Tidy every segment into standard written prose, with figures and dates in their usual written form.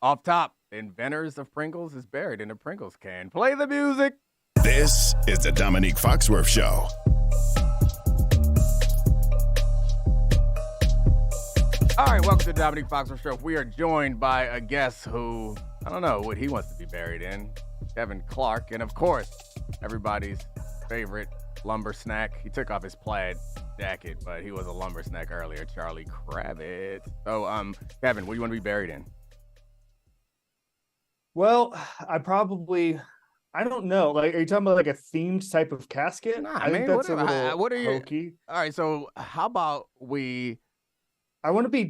Off top, inventors of Pringles is buried in a Pringles can. Play the music. This is the Domonique Foxworth Show. All right, welcome to the Domonique Foxworth Show. We are joined by a guest who, I don't know what he wants to be buried in, Kevin Clark. And of course, everybody's favorite lumber snack. He took off his plaid jacket, but he was a lumber snack earlier, Charlie Kravitz. So, Kevin, what do you want to be buried in? Well, I don't know. Like, are you talking about like a themed type of casket? Nah, I think that's a little what are you? hokey. All right, so how about I want to be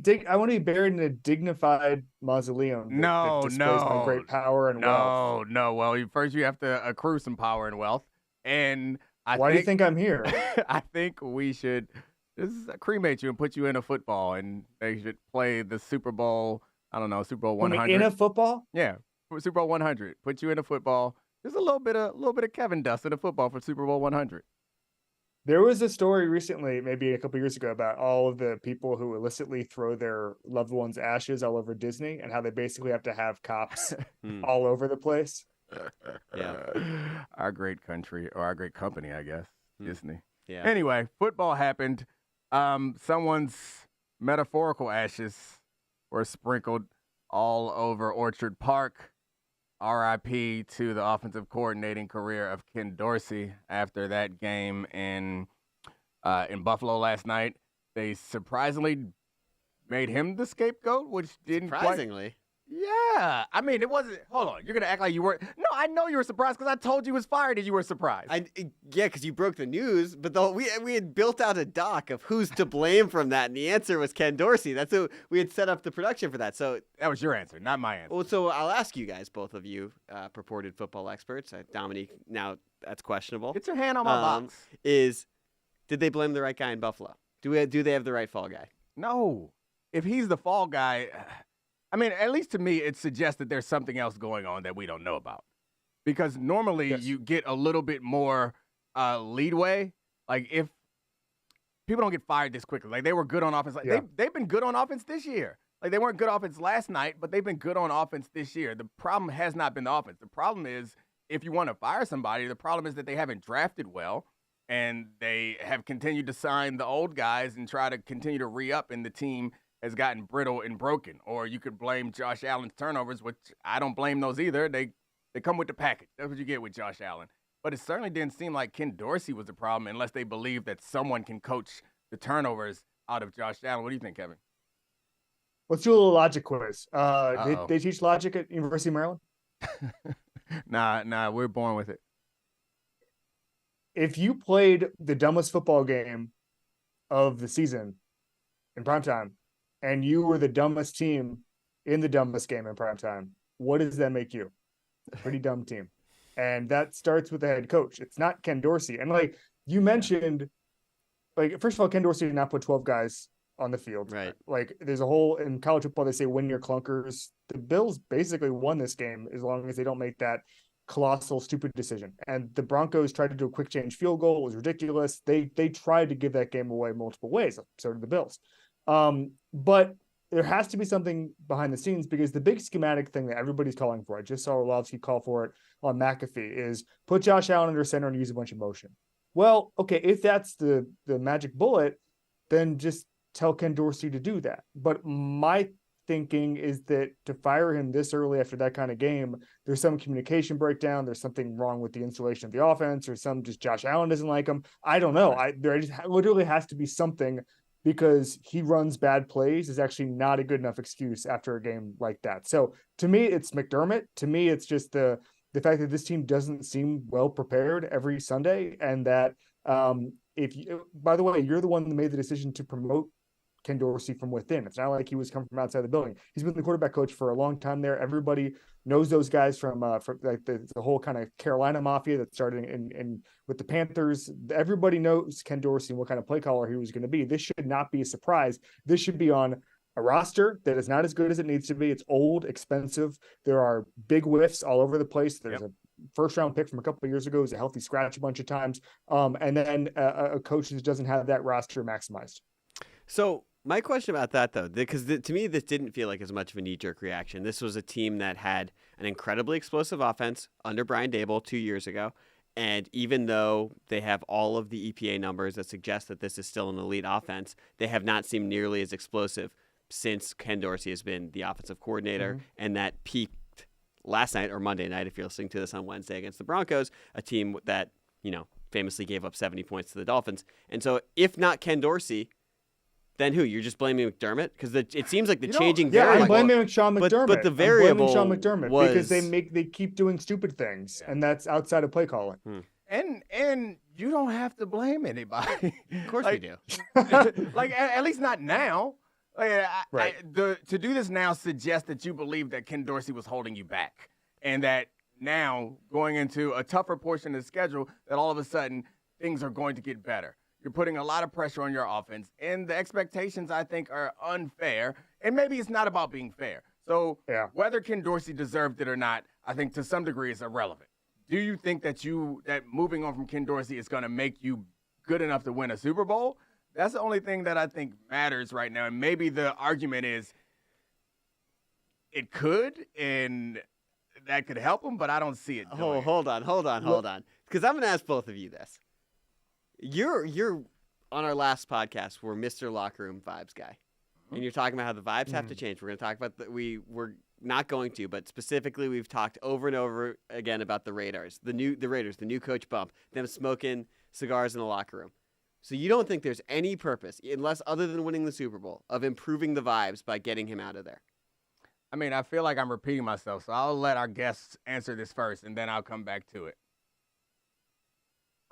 buried in a dignified mausoleum. That displays my great power and wealth. No. Well, first you have to accrue some power and wealth. And Why do you think I'm here? I think we should just cremate you and put you in a football, and they should play the Super Bowl. I don't know, Super Bowl 100. In a football? Yeah, for Super Bowl 100. Put you in a football. Just a little bit of Kevin dust in a football for Super Bowl 100. There was a story recently, maybe a couple years ago, about all of the people who illicitly throw their loved ones' ashes all over Disney and how they basically have to have cops all over the place. Yeah. Our great country, or our great company, I guess, Disney. Yeah. Anyway, football happened. Someone's metaphorical ashes were sprinkled all over Orchard Park. RIP to the offensive coordinating career of Ken Dorsey after that game in Buffalo last night. They surprisingly made him the scapegoat, which didn't surprisingly. Yeah. I mean, it wasn't. Hold on. You're going to act like you weren't. No, I know you were surprised because I told you he was fired and you were surprised. Yeah, because you broke the news, but we had built out a doc of who's to blame from that, and the answer was Ken Dorsey. That's who we had set up the production for that. So that was your answer, not my answer. Well, so I'll ask you guys, both of you, purported football experts. Dominique, now that's questionable. Get your hand on my box. Did they blame the right guy in Buffalo? Do they have the right fall guy? No. If he's the fall guy, I mean, at least to me, it suggests that there's something else going on that we don't know about. Because normally you get a little bit more leadway. Like, if people don't get fired this quickly. Like, they were good on offense. Like, they've been good on offense this year. Like, they weren't good offense last night, but they've been good on offense this year. The problem has not been the offense. The problem is, if you want to fire somebody, the problem is that they haven't drafted well, and they have continued to sign the old guys and try to continue to re-up, and the team has gotten brittle and broken. Or you could blame Josh Allen's turnovers, which I don't blame those either. They come with the package. That's what you get with Josh Allen. But it certainly didn't seem like Ken Dorsey was the problem unless they believe that someone can coach the turnovers out of Josh Allen. What do you think, Kevin? Let's do a little logic quiz. They teach logic at University of Maryland? Nah, we're born with it. If you played the dumbest football game of the season in primetime, and you were the dumbest team in the dumbest game in primetime, what does that make you? A pretty dumb team. And that starts with the head coach. It's not Ken Dorsey. And like you mentioned, like, first of all, Ken Dorsey did not put 12 guys on the field. Right. Like, there's a whole, in college football, they say win your clunkers. The Bills basically won this game as long as they don't make that colossal, stupid decision. And the Broncos tried to do a quick change field goal. It was ridiculous. They tried to give that game away multiple ways. So did the Bills. But there has to be something behind the scenes, because the big schematic thing that everybody's calling for, I just saw Orlovsky call for it on McAfee, is put Josh Allen under center and use a bunch of motion. Well, okay, if that's the magic bullet, then just tell Ken Dorsey to do that. But my thinking is that to fire him this early after that kind of game, there's some communication breakdown. There's something wrong with the installation of the offense, or just Josh Allen doesn't like him. I don't know. There just literally has to be something, because he runs bad plays is actually not a good enough excuse after a game like that. So to me, it's McDermott. To me, it's just the fact that this team doesn't seem well prepared every Sunday. And that by the way, you're the one that made the decision to promote Ken Dorsey from within. It's not like he was coming from outside the building. He's been the quarterback coach for a long time there. Everybody knows those guys from like the whole kind of Carolina mafia that started in with the Panthers. Everybody knows Ken Dorsey and what kind of play caller he was going to be. This should not be a surprise. This should be on a roster that is not as good as it needs to be. It's old, expensive. There are big whiffs all over the place. There's a first-round pick from a couple of years ago who's a healthy scratch a bunch of times. And then a coach who doesn't have that roster maximized. So My question about that, though, because to me, this didn't feel like as much of a knee-jerk reaction. This was a team that had an incredibly explosive offense under Brian Daboll 2 years ago. And even though they have all of the EPA numbers that suggest that this is still an elite offense, they have not seemed nearly as explosive since Ken Dorsey has been the offensive coordinator. And that peaked last night or Monday night, if you're listening to this on Wednesday, against the Broncos, a team that, famously gave up 70 points to the Dolphins. And so if not Ken Dorsey, then who? You're just blaming McDermott? Because it seems like the changing variable. Yeah, I'm blaming Sean McDermott. But the variable I'm blaming Sean McDermott because they keep doing stupid things, and that's outside of play calling. And you don't have to blame anybody. Of course we do. At least not now. Right. To do this now suggests that you believe that Ken Dorsey was holding you back, and that now going into a tougher portion of the schedule, that all of a sudden things are going to get better. You're putting a lot of pressure on your offense, and the expectations, I think, are unfair. And maybe it's not about being fair. So whether Ken Dorsey deserved it or not, I think to some degree is irrelevant. Do you think that moving on from Ken Dorsey is going to make you good enough to win a Super Bowl? That's the only thing that I think matters right now. And maybe the argument is it could, and that could help him, but I don't see it doing it. Hold on. Because I'm going to ask both of you this. You're on our last podcast, we're Mr. Locker Room Vibes guy. And you're talking about how the vibes have to change. We're going to talk about we're not going to, but specifically we've talked over and over again about the Raiders, the new coach bump, them smoking cigars in the locker room. So you don't think there's any purpose, unless other than winning the Super Bowl, of improving the vibes by getting him out of there? I mean, I feel like I'm repeating myself, so I'll let our guests answer this first, and then I'll come back to it.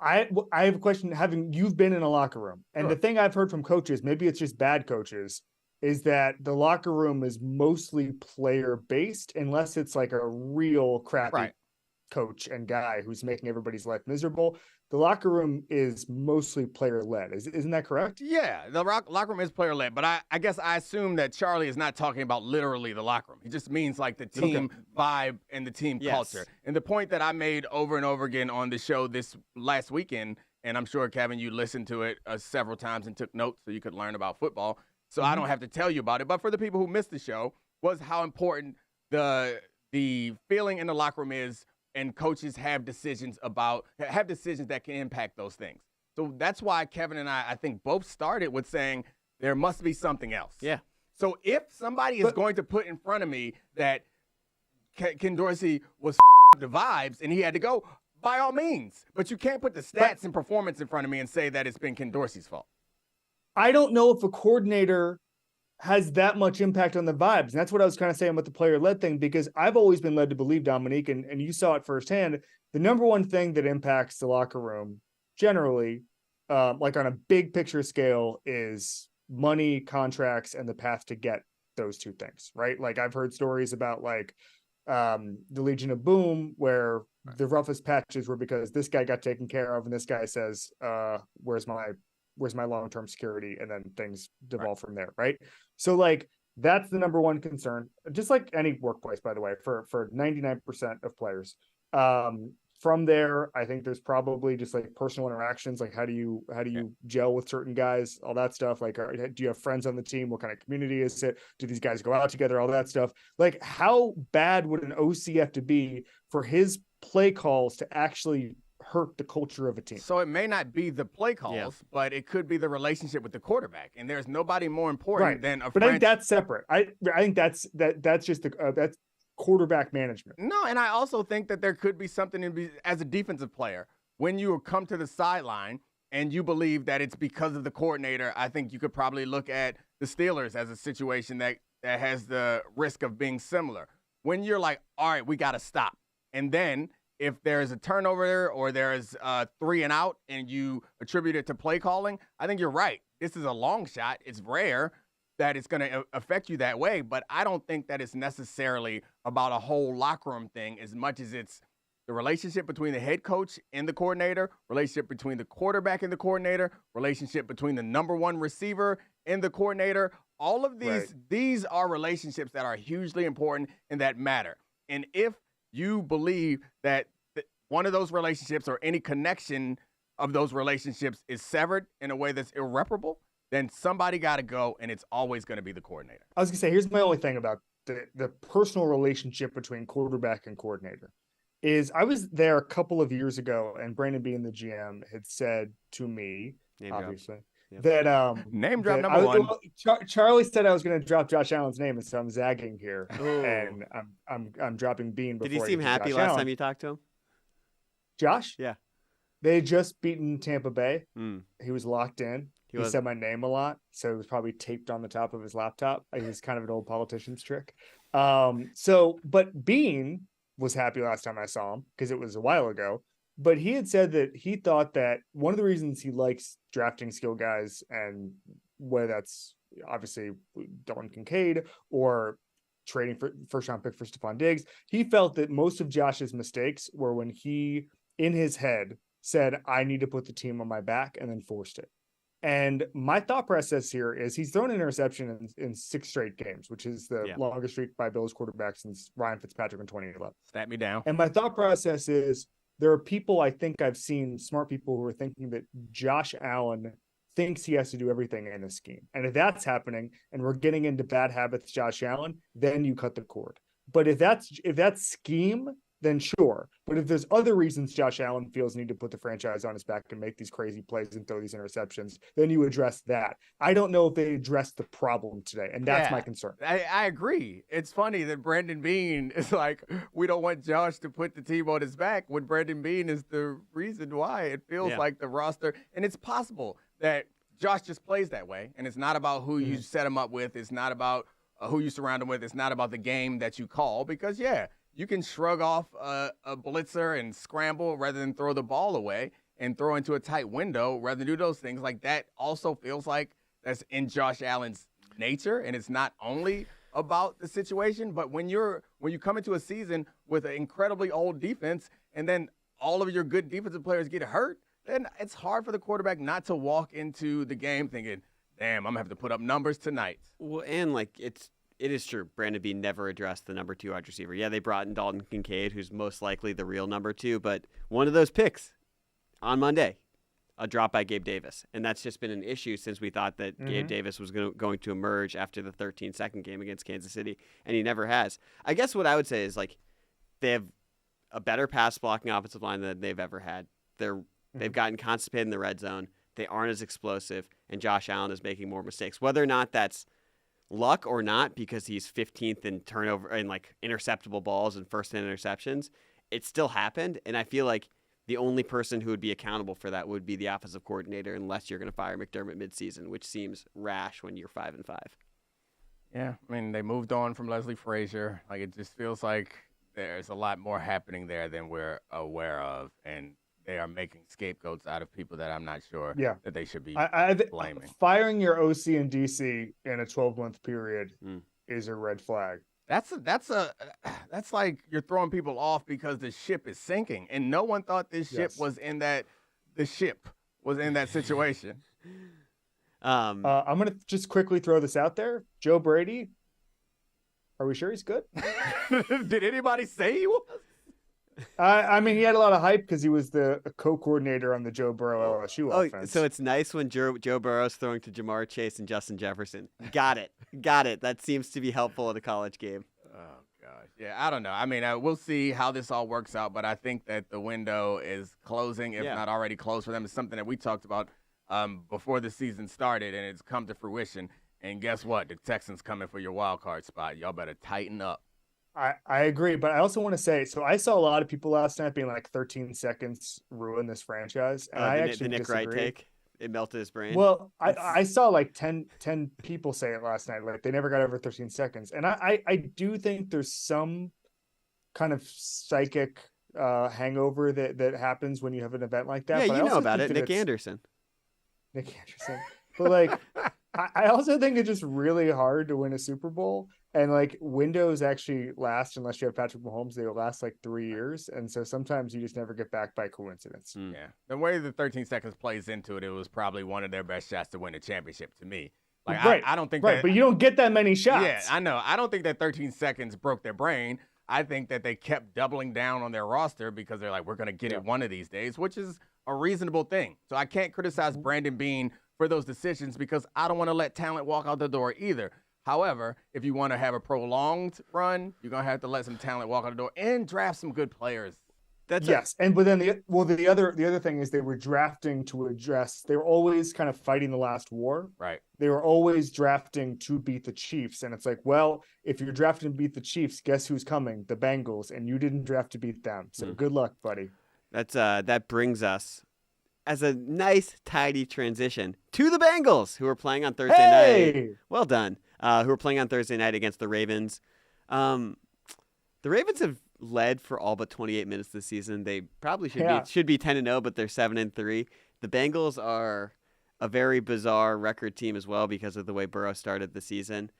I have a question. You've been in a locker room, and the thing I've heard from coaches, maybe it's just bad coaches, is that the locker room is mostly player based, unless it's like a real crappy coach and guy who's making everybody's life miserable. The locker room is mostly player led. Isn't that correct? Yeah, the locker room is player led, but I guess I assume that Charlie is not talking about literally the locker room. He just means like the team vibe and the team culture. And the point that I made over and over again on the show this last weekend, and I'm sure, Kevin, you listened to it several times and took notes so you could learn about football. So I don't have to tell you about it. But for the people who missed the show, was how important the feeling in the locker room is, and coaches have decisions that can impact those things. So that's why Kevin and I think, both started with saying there must be something else. Yeah. So if somebody is going to put in front of me that Ken Dorsey was the vibes and he had to go, by all means. But you can't put the stats and performance in front of me and say that it's been Ken Dorsey's fault. I don't know if a coordinator has that much impact on the vibes. And that's what I was kind of saying with the player-led thing, because I've always been led to believe, Domonique, and you saw it firsthand, the number one thing that impacts the locker room generally, like on a big picture scale, is money, contracts, and the path to get those two things, right? Like I've heard stories about like the Legion of Boom, where the roughest patches were because this guy got taken care of and this guy says, where's my long-term security? And then things devolve from there, right? So like that's the number one concern, just like any workplace, by the way, for 99% of players. From there, I think there's probably just like personal interactions, like how do you gel with certain guys, all that stuff. Like, do you have friends on the team? What kind of community is it? Do these guys go out together? All that stuff. Like, how bad would an OC have to be for his play calls to actually hurt the culture of a team? So it may not be the play calls, but it could be the relationship with the quarterback. And there's nobody more important than a But I think that's separate. I think that's just that's quarterback management. No, and I also think that there could be something as a defensive player, when you come to the sideline and you believe that it's because of the coordinator. I think you could probably look at the Steelers as a situation that has the risk of being similar. When you're like, all right, we got to stop. And then if there's a turnover or there's 3 and out and you attribute it to play calling, I think you're right. This is a long shot. It's rare that it's going to affect you that way, but I don't think that it's necessarily about a whole locker room thing as much as it's the relationship between the head coach and the coordinator, relationship between the quarterback and the coordinator, relationship between the number one receiver and the coordinator. All of these are relationships that are hugely important and that matter. And if you believe that one of those relationships or any connection of those relationships is severed in a way that's irreparable, then somebody got to go, and it's always going to be the coordinator. I was going to say, here's my only thing about the personal relationship between quarterback and coordinator is I was there a couple of years ago, and Brandon Beane, the GM, had said to me, obviously, that name drop number one. Charlie said I was going to drop Josh Allen's name, and so I'm zagging here, and I'm dropping Beane. Did he seem happy last time you talked to him? Josh? Yeah. They had just beaten Tampa Bay. Mm. He was locked in. He said my name a lot, so it was probably taped on the top of his laptop. It was kind of an old politician's trick. But Beane was happy last time I saw him because it was a while ago. But he had said that he thought that one of the reasons he likes drafting skill guys, and whether that's obviously Dalton Kincaid or trading for first-round pick for Stephon Diggs, he felt that most of Josh's mistakes were when he, in his head, said, I need to put the team on my back, and then forced it. And my thought process here is he's thrown an interception in 6 straight games, which is the longest streak by Bills quarterback since Ryan Fitzpatrick in 2011. Stat me down. And my thought process is there are people I think I've seen, smart people, who are thinking that Josh Allen thinks he has to do everything in a scheme. And if that's happening and we're getting into bad habits, Josh Allen, then you cut the cord. But if that's scheme, then sure. But if there's other reasons Josh Allen feels need to put the franchise on his back and make these crazy plays and throw these interceptions, then you address that. I don't know if they addressed the problem today, and that's my concern. I agree. It's funny that Brandon Beane is like, we don't want Josh to put the team on his back when Brandon Beane is the reason why. It feels like the roster, and it's possible that Josh just plays that way, and it's not about who you set him up with. It's not about who you surround him with. It's not about the game that you call because, you can shrug off a blitzer and scramble rather than throw the ball away and throw into a tight window rather than do those things. Like that also feels like that's in Josh Allen's nature, and it's not only about the situation, but when you come into a season with an incredibly old defense and then all of your good defensive players get hurt, then it's hard for the quarterback not to walk into the game thinking, damn, I'm going to have to put up numbers tonight. Well, and it is true. Brandon Beane never addressed the number 2 wide receiver. Yeah, they brought in Dalton Kincaid, who's most likely the real number 2, but one of those picks on Monday, a drop by Gabe Davis. And that's just been an issue since we thought that Gabe Davis was going to emerge after the 13-second game against Kansas City, and he never has. I guess what I would say is they have a better pass blocking offensive line than they've ever had. They've gotten constipated in the red zone. They aren't as explosive, and Josh Allen is making more mistakes. Whether or not that's luck or not, because he's 15th in turnover and interceptable balls and first in interceptions, it still happened. And I feel like the only person who would be accountable for that would be the offensive coordinator, unless you're going to fire McDermott midseason, which seems rash when you're 5-5. Yeah, I mean, they moved on from Leslie Frazier. It just feels like there's a lot more happening there than we're aware of, and they are making scapegoats out of people that I'm not sure that they should be blaming. Firing your OC and DC in a 12-month period is a red flag. That's like you're throwing people off because the ship is sinking, and no one thought this ship was in that. The ship was in that situation. I'm gonna just quickly throw this out there. Joe Brady. Are we sure he's good? Did anybody say he was? I mean, he had a lot of hype because he was the co-coordinator on the Joe Burrow LSU offense. So it's nice when Joe Burrow's throwing to Jamar Chase and Justin Jefferson. Got it. That seems to be helpful in a college game. Oh, gosh. Yeah, I don't know. I mean, we'll see how this all works out, but I think that the window is closing, if not already closed for them. It's something that we talked about before the season started, and it's come to fruition. And guess what? The Texans coming for your wild card spot. Y'all better tighten up. I agree, but I also want to say, so I saw a lot of people last night being 13 seconds ruin this franchise, and I actually the Nick disagree. Wright take, it melted his brain. Well, I saw 10 people say it last night, they never got over 13 seconds, and I do think there's some kind of psychic hangover that happens when you have an event like that. Yeah, but you know about it, Nick Anderson. But I also think it's just really hard to win a Super Bowl. And windows actually last, unless you have Patrick Mahomes, they last 3 years. And so sometimes you just never get back by coincidence. Yeah. The way the 13 seconds plays into it, it was probably one of their best shots to win a championship to me. Right. I don't think that. But you don't get that many shots. Yeah, I know. I don't think that 13 seconds broke their brain. I think that they kept doubling down on their roster because they're we're going to get it one of these days, which is a reasonable thing. So I can't criticize Brandon Beane for those decisions because I don't want to let talent walk out the door either. However, if you want to have a prolonged run, you're going to have to let some talent walk out the door and draft some good players. But then the other thing is they were drafting to address. They were always kind of fighting the last war. Right. They were always drafting to beat the Chiefs, and it's like, well, if you're drafting to beat the Chiefs, guess who's coming? The Bengals, and you didn't draft to beat them. So good luck, buddy. That brings us as a nice tidy transition to the Bengals, who are playing on Thursday night. Well done. Who are playing on Thursday night against the Ravens. The Ravens have led for all but 28 minutes this season. They probably should be 10-0, but they're 7-3. The Bengals are a very bizarre record team as well because of the way Burrow started the season.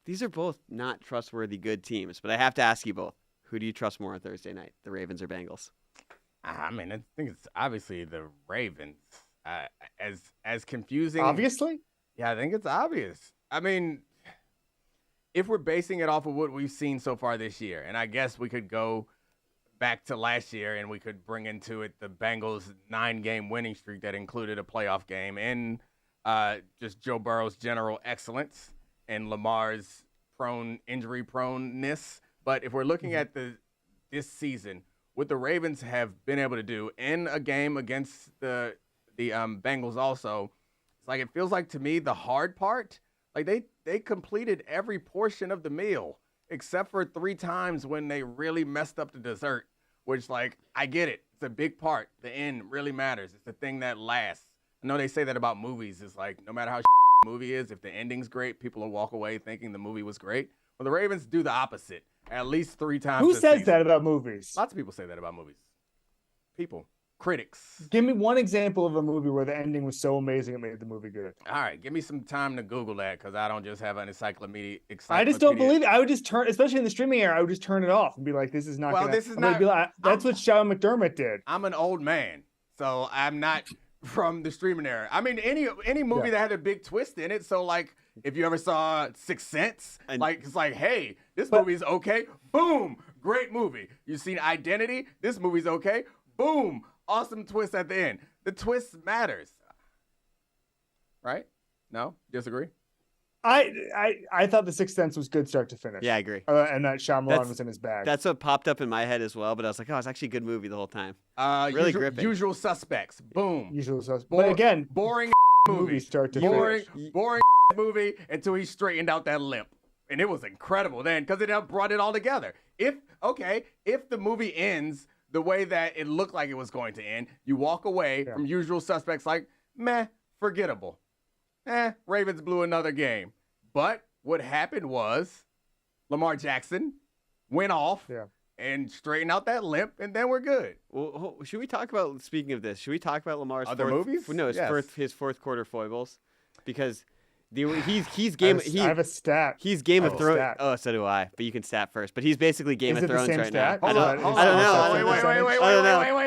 These are both not trustworthy good teams, but I have to ask you both, who do you trust more on Thursday night, the Ravens or Bengals? I mean, I think it's obviously the Ravens. As confusing. Obviously? Yeah, I think it's obvious. I mean, if we're basing it off of what we've seen so far this year, and I guess we could go back to last year and we could bring into it the Bengals' 9-game winning streak that included a playoff game and just Joe Burrow's general excellence and Lamar's injury proneness. But if we're looking at this season, what the Ravens have been able to do in a game against the Bengals also, it's like it feels like to me the hard part, like they completed every portion of the meal except for 3 times when they really messed up the dessert, which, like, I get it. It's a big part. The end really matters. It's the thing that lasts. I know they say that about movies. It's like no matter how the movie is, if the ending's great, people will walk away thinking the movie was great. Well, the Ravens do the opposite at least 3 times. Who this says season. that about movies? Lots of people say that about movies. People. Critics. Give me one example of a movie where the ending was so amazing it made the movie good. All right, give me some time to Google that because I don't just have an encyclopedia. I just don't believe it. I would just turn, especially in the streaming era, I would just turn it off and be like, "This is not." Well, gonna, this is I'm gonna not. Be like, that's what Sean McDermott did. I'm an old man, so I'm not from the streaming era. I mean, any movie that had a big twist in it. So, like, if you ever saw Sixth Sense, it's like, hey, this movie's okay. Boom, great movie. You've seen Identity. This movie's okay. Boom, awesome twist at the end. The twist matters, right? No, disagree. I thought The Sixth Sense was good start to finish. Yeah, I agree. And that Shyamalan was in his bag. That's what popped up in my head as well, but I was like, oh, it's actually a good movie the whole time. Really gripping. Usual Suspects. Boom. Usual Suspects. But again, boring movie. Start to finish. Boring movie until he straightened out that limp. And it was incredible then because it brought it all together. If the movie ends the way that it looked like it was going to end, you walk away from Usual Suspects like, meh, forgettable. Ravens blew another game. But what happened was Lamar Jackson went off and straightened out that limp, and then we're good. Well, should we talk about, speaking of this, should we talk about Lamar's movies? No, his fourth quarter foibles? Because he's Game I have a stat. He's Game of Thrones. Oh, so do I. But you can stat first. But he's basically Game of Thrones right now. Hold on.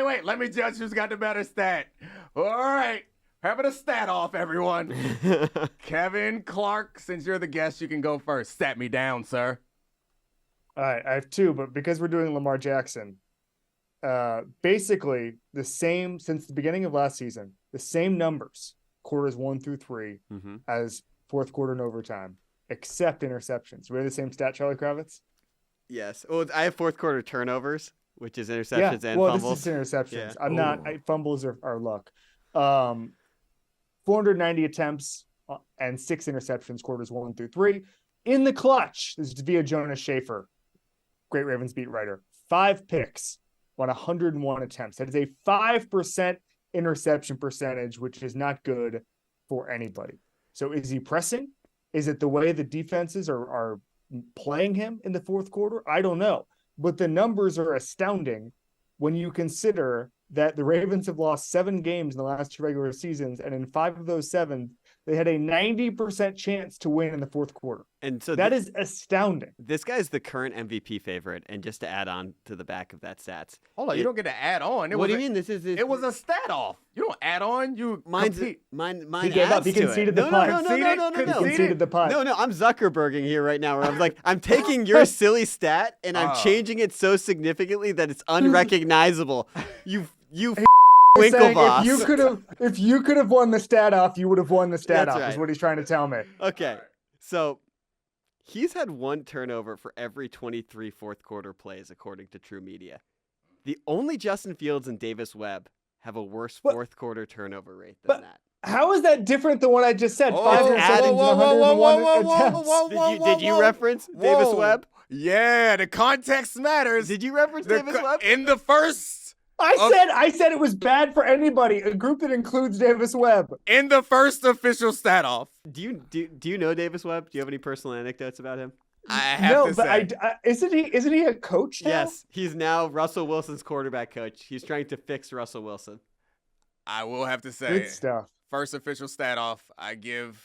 Wait. Let me judge who's got the better stat. All right. Having a stat off, everyone. Kevin Clark, since you're the guest, you can go first. Stat me down, sir. All right, I have 2, but because we're doing Lamar Jackson, basically the same since the beginning of last season, the same numbers, quarters 1 through 3, as fourth quarter and overtime, except interceptions. We have the same stat, Charlie Kravitz? Yes. Well, I have fourth quarter turnovers, which is interceptions and fumbles. This is interceptions. Yeah. Fumbles are luck. 490 attempts and 6 interceptions, quarters 1 through 3. In the clutch, this is via Jonas Schaefer, great Ravens beat writer. 5 picks on 101 attempts. That is a 5% interception percentage, which is not good for anybody. So is he pressing? Is it the way the defenses are playing him in the fourth quarter? I don't know. But the numbers are astounding when you consider that the Ravens have lost 7 games in the last 2 regular seasons, and in 5 of those 7, they had a 90% chance to win in the fourth quarter. And so that is astounding. This guy's the current MVP favorite. And just to add on to the back of that stats. Hold on, you don't get to add on. What do you mean? It was a stat off. You don't add on. Mine he gave up. He conceded the punt. No. He conceded the punt. No, I'm Zuckerberging here right now. Where I'm like, I'm taking your silly stat and I'm changing it so significantly that it's unrecognizable. You Winklevoss. If you could have won the stat off, you would have won the stat That's off. right. Is what he's trying to tell me. Okay, so he's had one turnover for every 23 fourth quarter plays, according to True Media. The only Justin Fields and Davis Webb have a worse fourth quarter turnover rate than that. How is that different than what I just said? 5 Whoa, interceptions and whoa, 101 whoa, attempts. whoa, whoa, Did you reference Davis Webb? Yeah, the context matters. Did you reference Davis Webb? In the first. I said it was bad for anybody. A group that includes Davis Webb. In the first official stat off. Do you know Davis Webb? Do you have any personal anecdotes about him? I have to say. Isn't he a coach now? Yes, he's now Russell Wilson's quarterback coach. He's trying to fix Russell Wilson. I will have to say. Good stuff. First official stat off, I give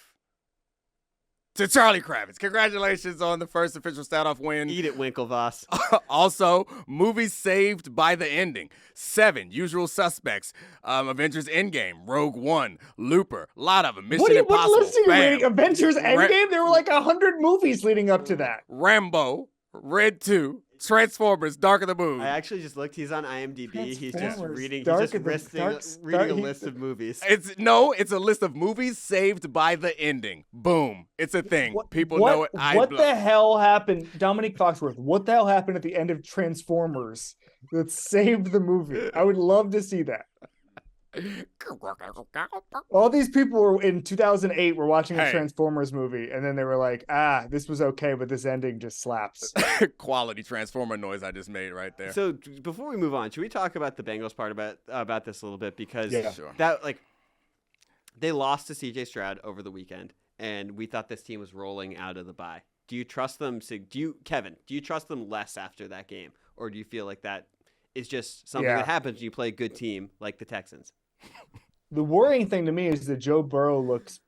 to Charlie Kravitz. Congratulations on the first official stat off win. Eat it, Winklevoss. Also, movies saved by the ending. 7, Usual Suspects, Avengers Endgame, Rogue One, Looper, a lot of them. Mission Impossible. What list are you reading? Avengers Endgame? There were like 100 movies leading up to that. Rambo, Red 2, Transformers, Dark of the Moon. I actually just looked. He's on IMDb. He's just reading. Dark He's just reading a list of movies. It's a list of movies saved by the ending. Boom. It's a thing. People know it. What the hell happened, Domonique Foxworth? What the hell happened at the end of Transformers that saved the movie? I would love to see that. All these people were in 2008 were watching a Transformers movie, and then they were like, this was okay, but this ending just slaps. Quality Transformer noise I just made right there. So before we move on, should we talk about the Bengals part about this a little bit? Because they lost to CJ Stroud over the weekend, and we thought this team was rolling out of the bye. Do you trust them? Kevin, do you trust them less after that game? Or do you feel like that is just something that happens when you play a good team like the Texans? The worrying thing to me is that Joe Burrow looks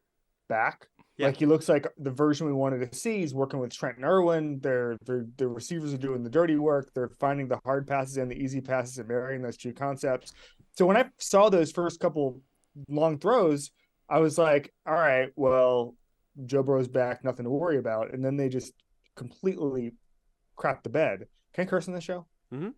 back. Yeah. Like he looks like the version we wanted to see. He's working with Trent Irwin. The receivers are doing the dirty work. They're finding the hard passes and the easy passes and marrying those two concepts. So when I saw those first couple long throws, I was like, all right, well, Joe Burrow's back, nothing to worry about. And then they just completely crapped the bed. Can I curse on this show? Mm-hmm.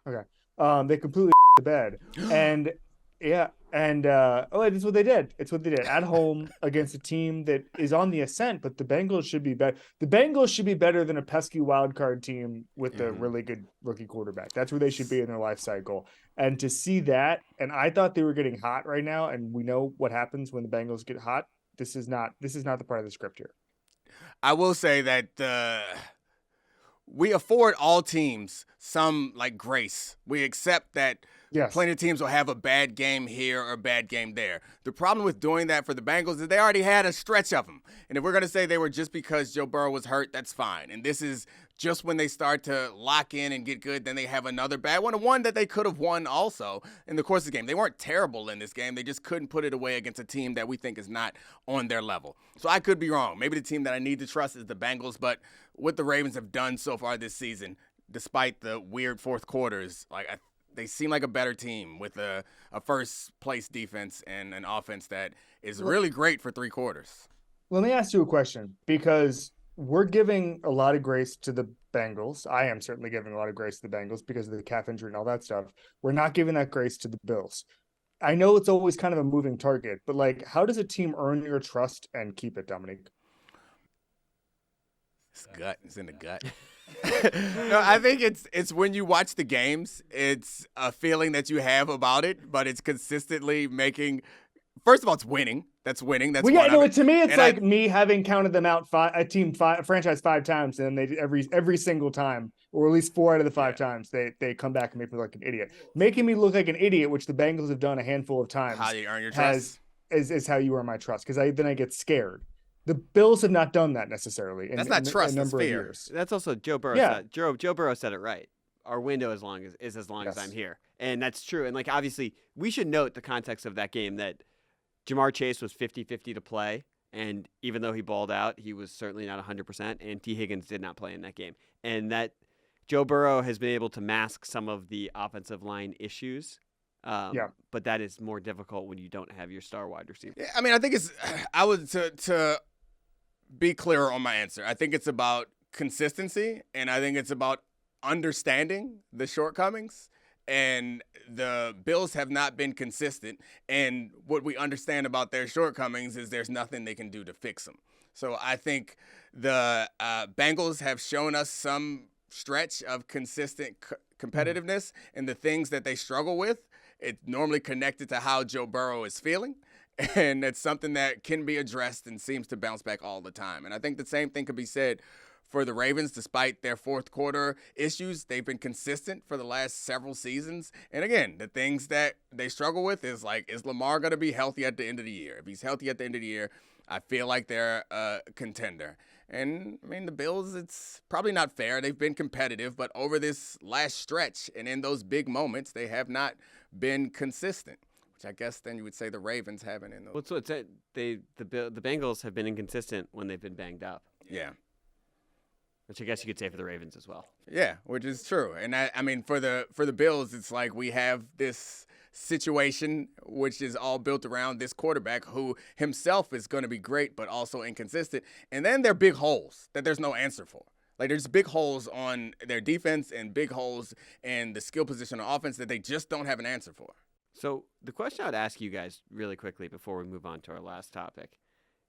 Okay. They completely the bed. And it's what they did. It's what they did at home against a team that is on the ascent, but the Bengals should be better. The Bengals should be better than a pesky wild card team with a really good rookie quarterback. That's where they should be in their life cycle. And to see that, and I thought they were getting hot right now, and we know what happens when the Bengals get hot. This is not the part of the script here. I will say that we afford all teams some grace. We accept that plenty of teams will have a bad game here or a bad game there. The problem with doing that for the Bengals is they already had a stretch of them. And if we're going to say they were just because Joe Burrow was hurt, that's fine. And this is just when they start to lock in and get good, then they have another bad one that they could have won also in the course of the game. They weren't terrible in this game. They just couldn't put it away against a team that we think is not on their level. So I could be wrong. Maybe the team that I need to trust is the Bengals, but what the Ravens have done so far this season, despite the weird fourth quarters, they seem like a better team with a first-place defense and an offense that is really great for 3 quarters. Let me ask you a question, because we're giving a lot of grace to the Bengals. I am certainly giving a lot of grace to the Bengals because of the calf injury and all that stuff. We're not giving that grace to the Bills. I know it's always kind of a moving target, but how does a team earn your trust and keep it, Domonique? It's in the gut. No, I think it's when you watch the games, it's a feeling that you have about it, but it's consistently making. First of all, it's winning. That's winning. That's to me, it's me having counted them out franchise 5 times, and then they every single time, or at least 4 out of the 5 times, they come back and make me look like an idiot, making me look like an idiot, which the Bengals have done a handful of times. How you earn your trust is how you earn my trust, because then I get scared. The Bills have not done that necessarily. That's not trust. A number that's of fear. years. That's also Joe Burrow. Joe Burrow said it right. Our window is as long as I'm here, and that's true. And obviously, we should note the context of that game that Jamar Chase was 50-50 to play, and even though he balled out, he was certainly not 100%. And T. Higgins did not play in that game, and that Joe Burrow has been able to mask some of the offensive line issues. But that is more difficult when you don't have your star wide receiver. Yeah, I mean, I think to be clearer on my answer, I think it's about consistency, and I think it's about understanding the shortcomings. and the Bills have not been consistent. And what we understand about their shortcomings is there's nothing they can do to fix them. So I think the Bengals have shown us some stretch of consistent competitiveness, and the things that they struggle with, it's normally connected to how Joe Burrow is feeling. And it's something that can be addressed and seems to bounce back all the time. And I think the same thing could be said for the Ravens. Despite their fourth quarter issues, they've been consistent for the last several seasons. And again, the things that they struggle with is like, is Lamar going to be healthy at the end of the year? If he's healthy at the end of the year, I feel like they're a contender. And, I mean, the Bills, it's probably not fair. They've been competitive, but over this last stretch and in those big moments, they have not been consistent. Which I guess then you would say the Ravens haven't in those. Well, so the Bengals have been inconsistent when they've been banged up. Yeah. Which I guess you could say for the Ravens as well. Yeah, which is true. And I mean, for the Bills, it's like we have this situation which is all built around this quarterback who himself is going to be great but also inconsistent. And then there are big holes that there's no answer for. Like, there's big holes on their defense and big holes in the skill position on offense that they just don't have an answer for. So the question I would ask you guys really quickly before we move on to our last topic,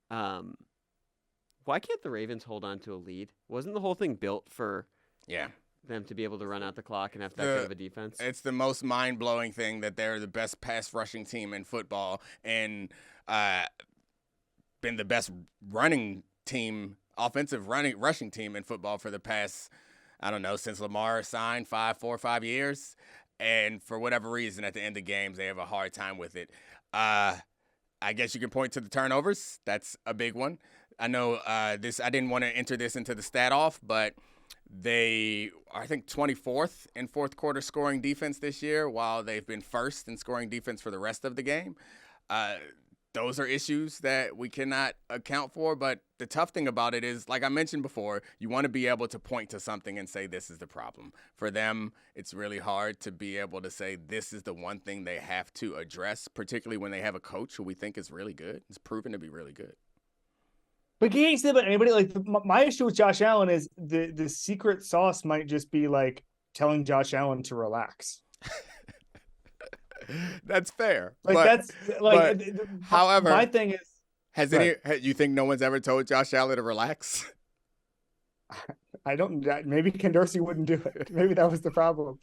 why can't the Ravens hold on to a lead? Wasn't the whole thing built for them to be able to run out the clock and have that kind of a defense? It's the most mind-blowing thing that they're the best pass rushing team in football and been the best running team, offensive rushing team in football for the past, I don't know, since Lamar signed 4 or 5 years. And for whatever reason, at the end of games, they have a hard time with it. I guess you can point to the turnovers. That's a big one. I know I didn't want to enter this into the stat off, but they are, I think, 24th in fourth quarter scoring defense this year, while they've been first in scoring defense for the rest of the game. Those are issues that we cannot account for. But the tough thing about it is, like I mentioned before, you want to be able to point to something and say this is the problem. For them, it's really hard to be able to say this is the one thing they have to address, particularly when they have a coach who we think is really good. It's proven to be really good. But you can't say about anybody. Like, my issue with Josh Allen is the secret sauce might just be like telling Josh Allen to relax. That's fair. However, my thing is, you think no one's ever told Josh Allen to relax? I don't. Maybe Ken Dorsey wouldn't do it. Maybe that was the problem.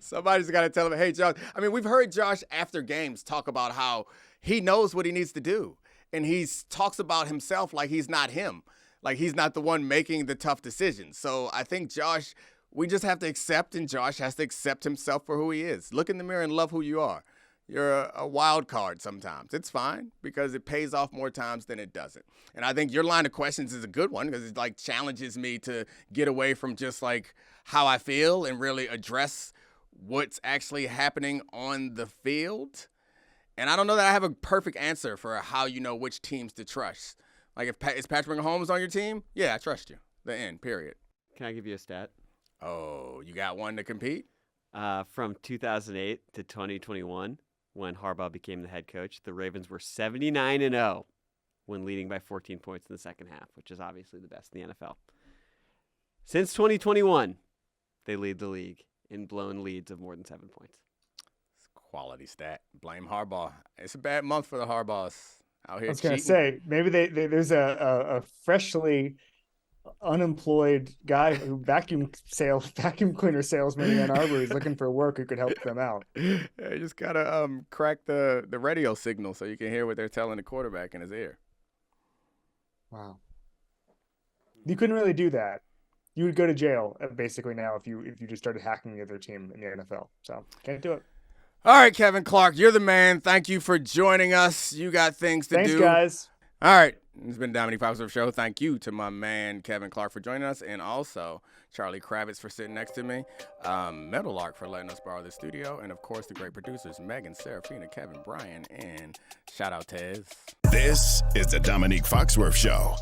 Somebody's got to tell him, hey, Josh. I mean, we've heard Josh after games talk about how he knows what he needs to do. And he talks about himself like he's not him. Like he's not the one making the tough decisions. So I think Josh, we just have to accept, and Josh has to accept himself for who he is. Look in the mirror and love who you are. You're a wild card sometimes. It's fine because it pays off more times than it doesn't. And I think your line of questions is a good one because it like challenges me to get away from just like how I feel and really address what's actually happening on the field. And I don't know that I have a perfect answer for how you know which teams to trust. Like, is Patrick Mahomes on your team? Yeah, I trust you. The end, period. Can I give you a stat? Oh, you got one to compete? From 2008 to 2021, when Harbaugh became the head coach, the Ravens were 79-0 when leading by 14 points in the second half, which is obviously the best in the NFL. Since 2021, they lead the league in blown leads of more than 7 points. Quality stat. Blame Harbaugh. It's a bad month for the Harbaughs out here. I was going to say, maybe there's a freshly unemployed guy who vacuum cleaner salesman in Ann Arbor is looking for work who could help them out. Yeah, you just gotta crack the radio signal so you can hear what they're telling the quarterback in his ear. Wow. You couldn't really do that. You would go to jail basically now if you just started hacking the other team in the NFL. So can't do it. All right, Kevin Clark, you're the man. Thank you for joining us. You got things to do. Thanks, guys. All right. It's been Domonique Foxworth Show. Thank you to my man, Kevin Clark, for joining us, and also Charlie Kravitz for sitting next to me, Meadowlark for letting us borrow the studio, and, of course, the great producers, Megan, Serafina, Kevin, Brian, and shout out Tez. This is the Domonique Foxworth Show.